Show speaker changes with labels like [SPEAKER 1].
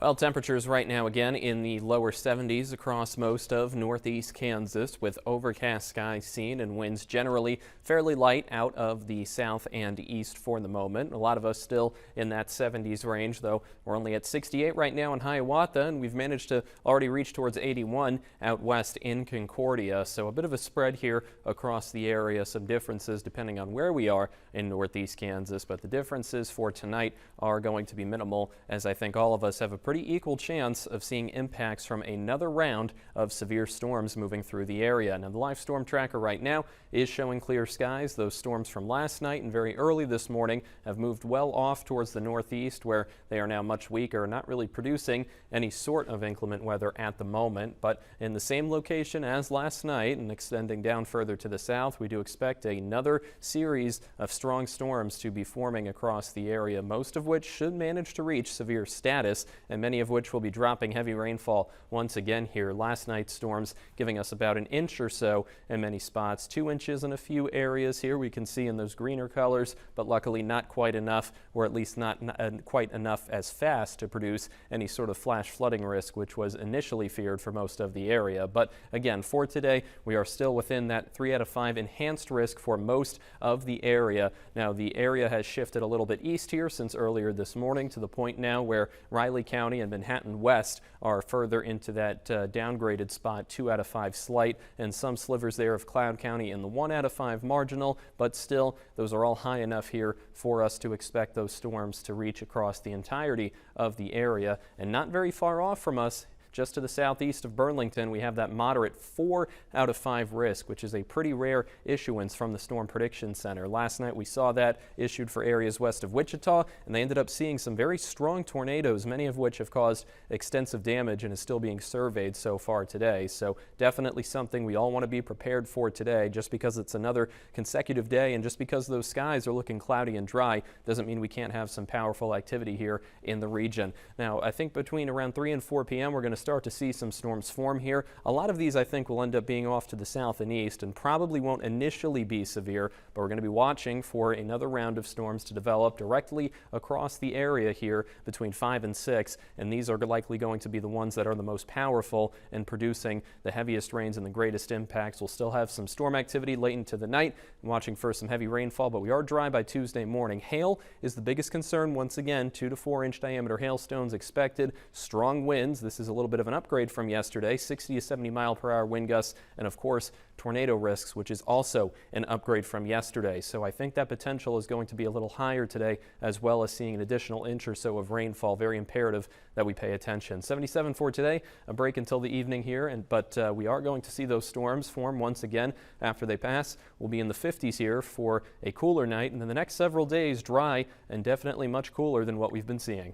[SPEAKER 1] Well, temperatures right now again in the lower 70s across most of northeast Kansas with overcast skies seen and winds generally fairly light out of the south and east for the moment. A lot of us still in that 70s range, though we're only at 68 right now in Hiawatha, and we've managed to already reach towards 81 out west in Concordia. So a bit of a spread here across the area, some differences depending on where we are in northeast Kansas, but the differences for tonight are going to be minimal, as I think all of us have a pretty equal chance of seeing impacts from another round of severe storms moving through the area. Now, the live storm tracker right now is showing clear skies. Those storms from last night and very early this morning have moved well off towards the northeast, where they are now much weaker, not really producing any sort of inclement weather at the moment. But in the same location as last night and extending down further to the south, we do expect another series of strong storms to be forming across the area, most of which should manage to reach severe status, and many of which will be dropping heavy rainfall once again here. Last night's storms giving us about an inch or so in many spots, 2 inches in a few areas here we can see in those greener colors, but luckily not quite enough, or at least not quite enough as fast to produce any sort of flash flooding risk, which was initially feared for most of the area. But again, for today, we are still within that 3 out of 5 enhanced risk for most of the area. Now, the area has shifted a little bit east here since earlier this morning, to the point now where Riley County and Manhattan West are further into that downgraded spot, 2 out of 5 slight, and some slivers there of Cloud County in the 1 out of 5 marginal, but still those are all high enough here for us to expect those storms to reach across the entirety of the area. And not very far off from us, just to the southeast of Burlington, we have that moderate 4 out of 5 risk, which is a pretty rare issuance from the Storm Prediction Center. Last night we saw that issued for areas west of Wichita, and they ended up seeing some very strong tornadoes, many of which have caused extensive damage and is still being surveyed so far today. So definitely something we all want to be prepared for today. Just because it's another consecutive day and just because those skies are looking cloudy and dry doesn't mean we can't have some powerful activity here in the region. Now, I think between around 3 and 4 p.m. we're going to start to see some storms form here. A lot of these I think will end up being off to the south and east and probably won't initially be severe, but we're going to be watching for another round of storms to develop directly across the area here between 5 and 6, and these are likely going to be the ones that are the most powerful in producing the heaviest rains and the greatest impacts. We'll still have some storm activity late into the night, watching for some heavy rainfall, but we are dry by Tuesday morning. Hail is the biggest concern once again. 2 to 4 inch diameter hailstones expected. Strong winds. This is a little bit of an upgrade from yesterday, 60 to 70 mile per hour wind gusts, and of course tornado risks, which is also an upgrade from yesterday. So I think that potential is going to be a little higher today, as well as seeing an additional inch or so of rainfall. Very imperative that we pay attention. 77 for today, a break until the evening here, but we are going to see those storms form once again after they pass. We'll be in the 50s here for a cooler night, and then the next several days dry and definitely much cooler than what we've been seeing.